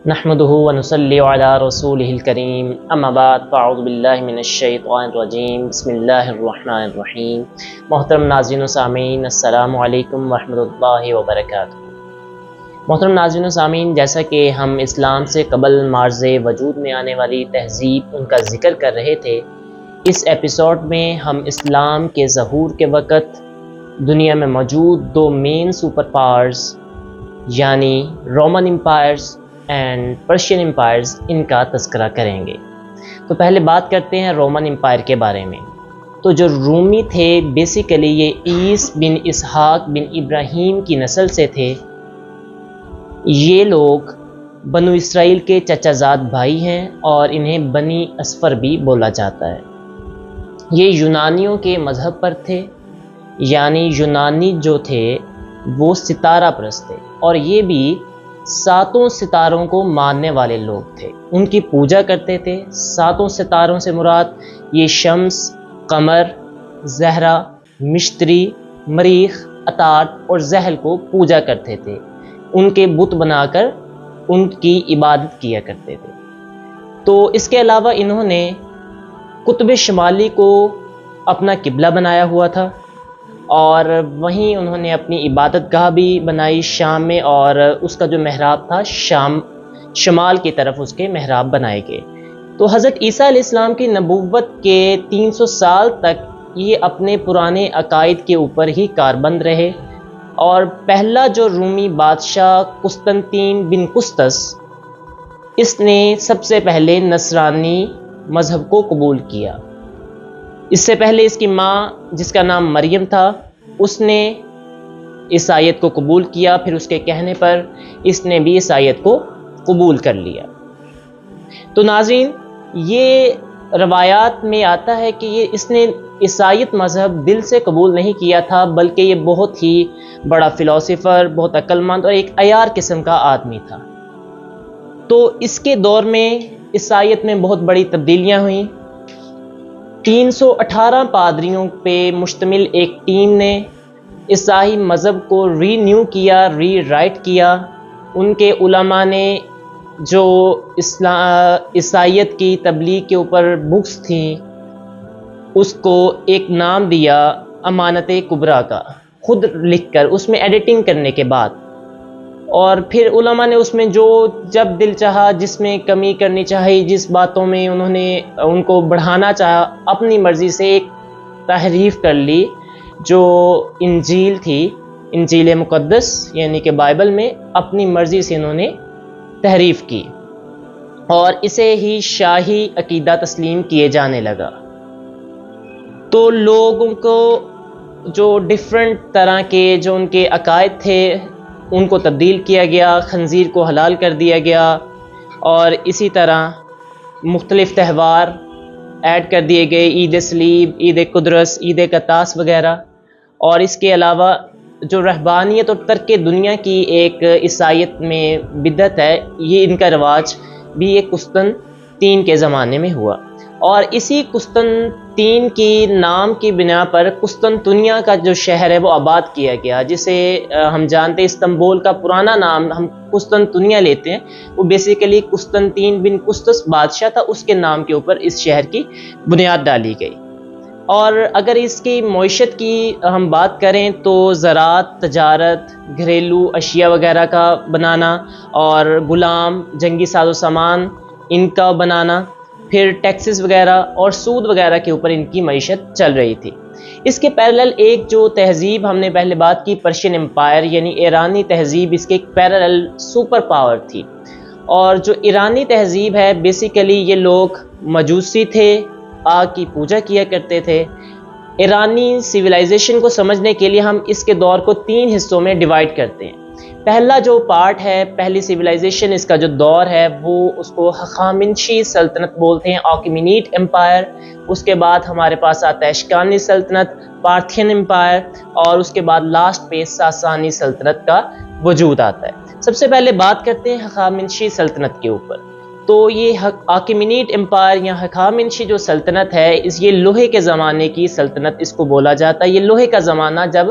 نحمده ونصلي على رسوله الكريم اما بعد فاعوذ باللہ من الشیطان الرجیم بسم اللہ الرحمن الرحیم۔ محترم ناظرین و سامعین، السلام علیکم ورحمۃ اللہ وبرکاتہ۔ محترم ناظرین و سامعین، جیسا کہ ہم اسلام سے قبل مارز وجود میں آنے والی تہذیب ان کا ذکر کر رہے تھے، اس ایپیسوڈ میں ہم اسلام کے ظہور کے وقت دنیا میں موجود دو مین سپر پاورز یعنی Roman empires and Persian empires ان کا تذکرہ کریں گے۔ تو پہلے بات کرتے ہیں رومن امپائر کے بارے میں۔ تو جو رومی تھے بیسیکلی یہ عیس بن اسحاق بن ابراہیم کی نسل سے تھے۔ یہ لوگ بنو اسرائیل کے چچا زاد بھائی ہیں اور انہیں بنی اصفر بھی بولا جاتا ہے۔ یہ یونانیوں کے مذہب پر تھے، یعنی یونانی جو تھے وہ ستارہ پرست تھے اور یہ بھی ساتوں ستاروں کو ماننے والے لوگ تھے، ان کی پوجا کرتے تھے۔ ساتوں ستاروں سے مراد یہ شمس، قمر، زہرہ، مشتری، مریخ، عطارد اور زحل کو پوجا کرتے تھے، ان کے بت بنا کر ان کی عبادت کیا کرتے تھے۔ تو اس کے علاوہ انہوں نے قطب شمالی کو اپنا قبلہ بنایا ہوا تھا اور وہیں انہوں نے اپنی عبادت گاہ بھی بنائی شام میں، اور اس کا جو محراب تھا شمال کی طرف اس کے محراب بنائے گئے۔ تو حضرت عیسیٰ علیہ السلام کی نبوت کے 300 سال تک یہ اپنے پرانے عقائد کے اوپر ہی کاربند رہے، اور پہلا جو رومی بادشاہ قسطنطین بن قسطس، اس نے سب سے پہلے نصرانی مذہب کو قبول کیا۔ اس سے پہلے اس کی ماں جس کا نام مریم تھا، اس نے عیسائیت کو قبول کیا، پھر اس کے کہنے پر اس نے بھی عیسائیت کو قبول کر لیا۔ تو ناظرین، یہ روایات میں آتا ہے کہ اس نے عیسائیت مذہب دل سے قبول نہیں کیا تھا، بلکہ یہ بہت ہی بڑا فلاسفر، بہت عقل مند اور ایک عیار قسم کا آدمی تھا۔ تو اس کے دور میں عیسائیت میں بہت بڑی تبدیلیاں ہوئیں۔ 318 پادریوں پہ مشتمل ایک ٹیم نے عیسائی مذہب کو ری نیو کیا، ری رائٹ کیا۔ ان کے علماء نے جو عیسائیت کی تبلیغ کے اوپر بکس تھیں، اس کو ایک نام دیا امانت کبریٰ کا، خود لکھ کر اس میں ایڈیٹنگ کرنے کے بعد، اور پھر علماء نے اس میں جو جب دل چاہا، جس میں کمی کرنی چاہی، جس باتوں میں انہوں نے ان کو بڑھانا چاہا، اپنی مرضی سے ایک تحریف کر لی۔ جو انجیل تھی، انجیل مقدس یعنی کہ بائبل میں، اپنی مرضی سے انہوں نے تحریف کی اور اسے ہی شاہی عقیدہ تسلیم کیے جانے لگا۔ تو لوگوں کو جو ڈیفرنٹ طرح کے جو ان کے عقائد تھے ان کو تبدیل کیا گیا، خنزیر کو حلال کر دیا گیا، اور اسی طرح مختلف تہوار ایڈ کر دیے گئے، عید صلیب، عید قدرس، عید قطاس وغیرہ۔ اور اس کے علاوہ جو رہبانیت اور ترک دنیا کی ایک عیسائیت میں بدعت ہے، یہ ان کا رواج بھی ایک قسطنطین کے زمانے میں ہوا، اور اسی قسطنطین کی نام کی بنا پر قسطنطنیہ کا جو شہر ہے وہ آباد کیا گیا، جسے ہم جانتے ہیں استنبول کا پرانا نام ہم قسطنطنیہ لیتے ہیں، وہ بیسیکلی قسطنطین بن قسطس بادشاہ تھا، اس کے نام کے اوپر اس شہر کی بنیاد ڈالی گئی۔ اور اگر اس کی معیشت کی ہم بات کریں تو زراعت، تجارت، گھریلو اشیاء وغیرہ کا بنانا، اور غلام، جنگی ساز و سامان ان کا بنانا، پھر ٹیکسز وغیرہ اور سود وغیرہ کے اوپر ان کی معیشت چل رہی تھی۔ اس کے پیرلل ایک جو تہذیب ہم نے پہلے بات کی، پرشین امپائر یعنی ایرانی تہذیب، اس کے ایک پیرلل سپر پاور تھی۔ اور جو ایرانی تہذیب ہے بیسیکلی یہ لوگ مجوسی تھے، آگ کی پوجا کیا کرتے تھے۔ ایرانی سویلائزیشن کو سمجھنے کے لیے ہم اس کے دور کو 3 حصوں میں ڈیوائیڈ کرتے ہیں۔ پہلا جو پارٹ ہے، پہلی سویلائزیشن، اس کا جو دور ہے وہ اس کو ہخامنشی سلطنت بولتے ہیں، آکیمینیڈ امپائر۔ اس کے بعد ہمارے پاس آتا ہے اشکانی سلطنت، پارتھین امپائر، اور اس کے بعد لاسٹ پہ ساسانی سلطنت کا وجود آتا ہے۔ سب سے پہلے بات کرتے ہیں ہخامنشی سلطنت کے اوپر۔ تو یہ آکیمینیڈ امپائر یا ہخامنشی جو سلطنت ہے، یہ لوہے کے زمانے کی سلطنت اس کو بولا جاتا ہے۔ یہ لوہے کا زمانہ جب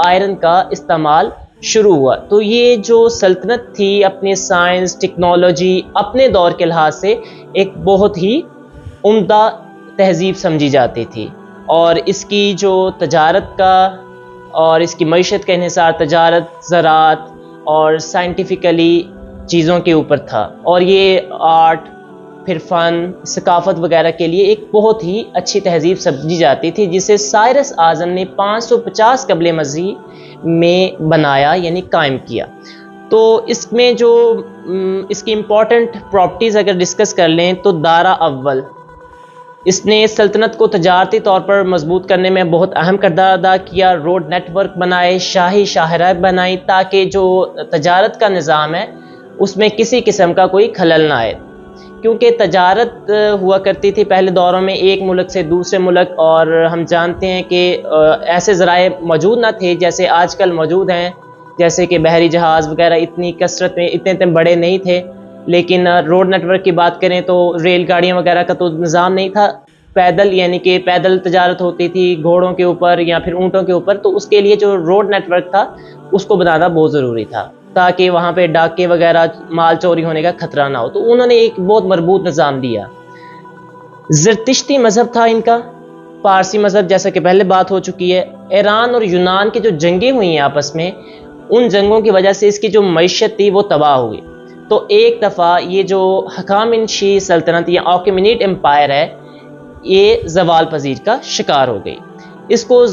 آئرن کا استعمال شروع ہوا. تو یہ جو سلطنت تھی اپنے سائنس ٹیکنالوجی اپنے دور کے لحاظ سے ایک بہت ہی عمدہ تہذیب سمجھی جاتی تھی، اور اس کی جو تجارت کا اور اس کی معیشت کا انحصار تجارت، زراعت اور سائنٹیفکلی چیزوں کے اوپر تھا، اور یہ آرٹ، پھر فن، ثقافت وغیرہ کے لیے ایک بہت ہی اچھی تہذیب سمجھی جاتی تھی، جسے سائرس اعظم نے 550 قبل مسیح میں بنایا یعنی قائم کیا. تو اس میں جو اس کی امپورٹنٹ پراپرٹیز اگر ڈسکس کر لیں تو دارا اول، اس نے سلطنت کو تجارتی طور پر مضبوط کرنے میں بہت اہم کردار ادا کیا. روڈ نیٹ ورک بنائے، شاہی شاہراہیں بنائی تاکہ جو تجارت کا نظام ہے اس میں کسی قسم کا کوئی خلل نہ آئے، کیونکہ تجارت ہوا کرتی تھی پہلے دوروں میں ایک ملک سے دوسرے ملک، اور ہم جانتے ہیں کہ ایسے ذرائع موجود نہ تھے جیسے آج کل موجود ہیں، جیسے کہ بحری جہاز وغیرہ اتنی کثرت میں اتنے بڑے نہیں تھے. لیکن روڈ نیٹ ورک کی بات کریں تو ریل گاڑیاں وغیرہ کا تو نظام نہیں تھا، پیدل یعنی کہ پیدل تجارت ہوتی تھی گھوڑوں کے اوپر یا پھر اونٹوں کے اوپر. تو اس کے لیے جو روڈ نیٹ ورک تھا اس کو بنانا بہت ضروری تھا تاکہ وہاں پہ ڈاکے وغیرہ مال چوری ہونے کا خطرہ نہ ہو. تو انہوں نے ایک بہت مربوط نظام دیا. زرتشتی مذہب تھا ان کا، پارسی مذہب جیسا کہ پہلے بات ہو چکی ہے. ایران اور یونان کی جو جنگیں ہوئی ہیں آپس میں، ان جنگوں کی وجہ سے اس کی جو معیشت تھی وہ تباہ ہوئی. تو ایک دفعہ یہ جو ہخامنشی سلطنت یا آکیمینیڈ امپائر ہے یہ زوال پذیر کا شکار ہو گئی. اس کو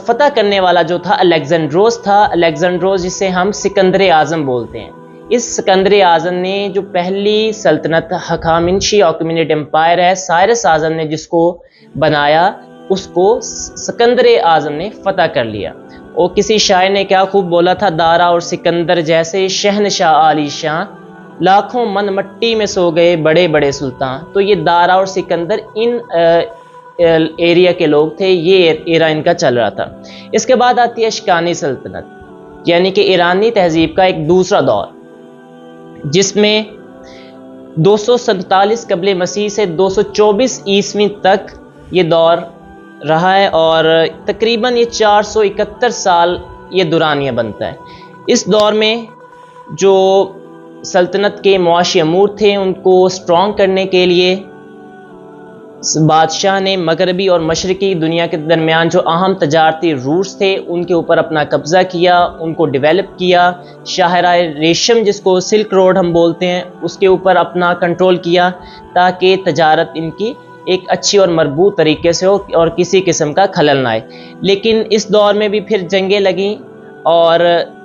فتح کرنے والا جو تھا الیگزینڈروس تھا، الیگزینڈروس جسے ہم سکندر اعظم بولتے ہیں. اس سکندر اعظم نے جو پہلی سلطنت ہخامنشی آکیمینیڈ امپائر ہے، سائرس اعظم نے جس کو بنایا، اس کو سکندر اعظم نے فتح کر لیا. اور کسی شاعر نے کیا خوب بولا تھا، دارا اور سکندر جیسے شہنشاہ عالی شان، لاکھوں من مٹی میں سو گئے بڑے بڑے سلطان. تو یہ دارا اور سکندر ان ایریا کے لوگ تھے، یہ ایرا ان کا چل رہا تھا. اس کے بعد آتی ہے اشکانی سلطنت، یعنی کہ ایرانی تہذیب کا ایک دوسرا دور، جس میں 247 قبل مسیح سے 224 عیسوی تک یہ دور رہا ہے، اور تقریباً یہ 471 سال یہ دورانیہ بنتا ہے. اس دور میں جو سلطنت کے معاشی امور تھے ان کو سٹرونگ کرنے کے لیے بادشاہ نے مغربی اور مشرقی دنیا کے درمیان جو اہم تجارتی روٹس تھے ان کے اوپر اپنا قبضہ کیا، ان کو ڈیولپ کیا. شاہراہ ریشم جس کو سلک روڈ ہم بولتے ہیں اس کے اوپر اپنا کنٹرول کیا تاکہ تجارت ان کی ایک اچھی اور مربوط طریقے سے ہو اور کسی قسم کا خلل نہ آئے. لیکن اس دور میں بھی پھر جنگیں لگیں، اور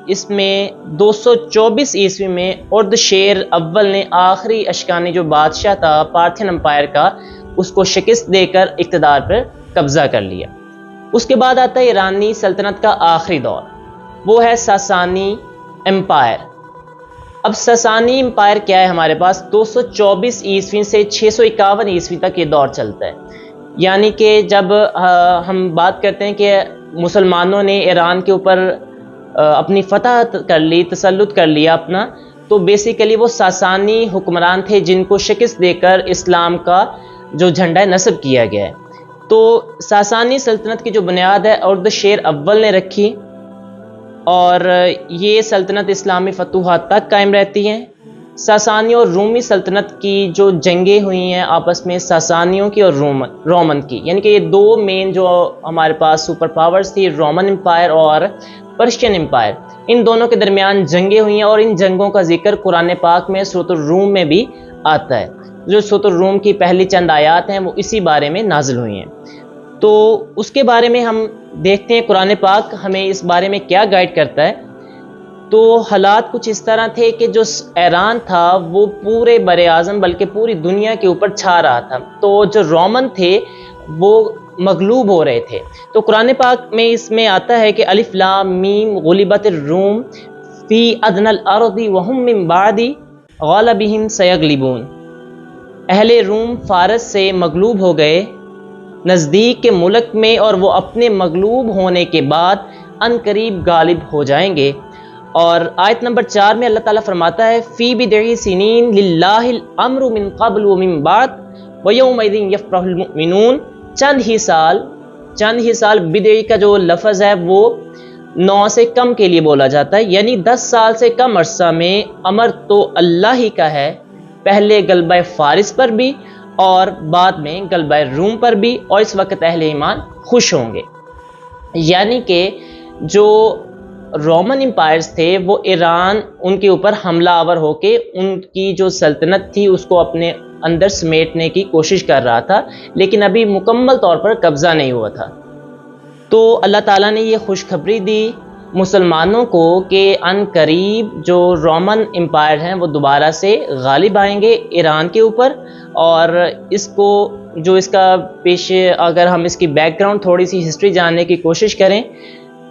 اس میں 224 عیسوی میں اردشیر اول نے آخری اشکانی جو بادشاہ تھا پارتھین امپائر کا، اس کو شکست دے کر اقتدار پر قبضہ کر لیا. اس کے بعد آتا ہے ایرانی سلطنت کا آخری دور، وہ ہے ساسانی امپائر. اب ساسانی امپائر کیا ہے ہمارے پاس، 224 عیسوی سے 651 عیسوی تک یہ دور چلتا ہے. یعنی کہ جب ہم بات کرتے ہیں کہ مسلمانوں نے ایران کے اوپر اپنی فتح کر لی، تسلط کر لیا اپنا، تو بیسیکلی وہ ساسانی حکمران تھے جن کو شکست دے کر اسلام کا جو جھنڈا نصب کیا گیا ہے. تو ساسانی سلطنت کی جو بنیاد ہے اردشیر اول نے رکھی، اور یہ سلطنت اسلامی فتوحات تک قائم رہتی ہیں. ساسانی اور رومی سلطنت کی جو جنگیں ہوئی ہیں آپس میں، ساسانیوں کی اور رومن کی، یعنی کہ یہ دو مین جو ہمارے پاس سپر پاورز تھی، رومن امپائر اور پرشین امپائر، ان دونوں کے درمیان جنگیں ہوئی ہیں. اور ان جنگوں کا ذکر قرآن پاک میں سورۃ الروم میں بھی آتا ہے. جو سورۃ الروم کی پہلی چند آیات ہیں وہ اسی بارے میں نازل ہوئی ہیں. تو اس کے بارے میں ہم دیکھتے ہیں قرآن پاک ہمیں اس بارے میں کیا گائیڈ کرتا ہے. تو حالات کچھ اس طرح تھے کہ جو ایران تھا وہ پورے بر اعظم بلکہ پوری دنیا کے اوپر چھا رہا تھا، تو جو رومن تھے وہ مغلوب ہو رہے تھے. تو قرآن پاک میں اس میں آتا ہے کہ الف لام میم غلبت الروم فی ادنی الارض وهم من بعد غلبهم سیغلبون. اہل روم فارس سے مغلوب ہو گئے نزدیک کے ملک میں، اور وہ اپنے مغلوب ہونے کے بعد ان قریب غالب ہو جائیں گے. اور آیت نمبر 4 میں اللہ تعالیٰ فرماتا ہے فی بضع سنین للہ الامر من قبل ومن بعد ویومئذ یفرح المؤمنون. چند ہی سال، بدعی کا جو لفظ ہے وہ 9 سے کم کے لیے بولا جاتا ہے، یعنی 10 سال سے کم عرصہ میں امر تو اللہ ہی کا ہے، پہلے غلبہ فارس پر بھی اور بعد میں غلبہ روم پر بھی، اور اس وقت اہل ایمان خوش ہوں گے۔ یعنی کہ جو رومن امپائرز تھے وہ ایران ان کے اوپر حملہ آور ہو کے ان کی جو سلطنت تھی اس کو اپنے اندر سمیٹنے کی کوشش کر رہا تھا، لیکن ابھی مکمل طور پر قبضہ نہیں ہوا تھا۔ تو اللہ تعالیٰ نے یہ خوشخبری دی مسلمانوں کو کہ ان قریب جو رومن امپائر ہیں وہ دوبارہ سے غالب آئیں گے ایران کے اوپر، اور اس کو جو اس کا پیش اگر ہم اس کی بیک گراؤنڈ تھوڑی سی ہسٹری جاننے کی کوشش کریں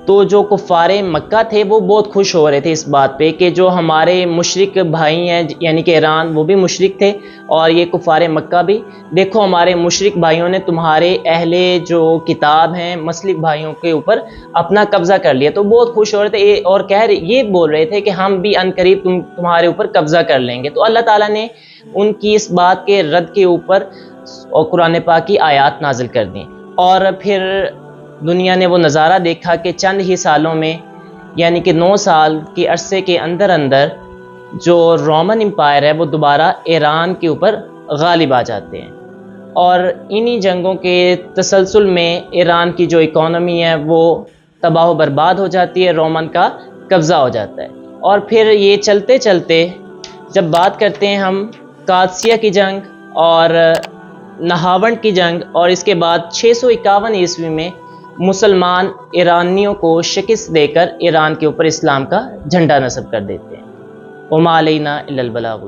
تو جو کفار مکہ تھے وہ بہت خوش ہو رہے تھے اس بات پہ کہ جو ہمارے مشرک بھائی ہیں یعنی کہ ایران، وہ بھی مشرک تھے اور یہ کفار مکہ بھی، دیکھو ہمارے مشرک بھائیوں نے تمہارے اہل جو کتاب ہیں مسلک بھائیوں کے اوپر اپنا قبضہ کر لیا، تو بہت خوش ہو رہے تھے اور یہ بول رہے تھے کہ ہم بھی ان قریب تمہارے اوپر قبضہ کر لیں گے۔ تو اللہ تعالیٰ نے ان کی اس بات کے رد کے اوپر اور قرآن پاک کی آیات نازل کر دیں، اور پھر دنیا نے وہ نظارہ دیکھا کہ چند ہی سالوں میں یعنی کہ 9 سال کے عرصے کے اندر جو رومن امپائر ہے وہ دوبارہ ایران کے اوپر غالب آ جاتے ہیں، اور انہی جنگوں کے تسلسل میں ایران کی جو اکانومی ہے وہ تباہ و برباد ہو جاتی ہے، رومن کا قبضہ ہو جاتا ہے۔ اور پھر یہ چلتے چلتے جب بات کرتے ہیں ہم قادسیہ کی جنگ اور نہاونڈ کی جنگ، اور اس کے بعد 651 عیسوی میں مسلمان ایرانیوں کو شکست دے کر ایران کے اوپر اسلام کا جھنڈا نصب کر دیتے ہیں۔ وما علینا الا البلاغ۔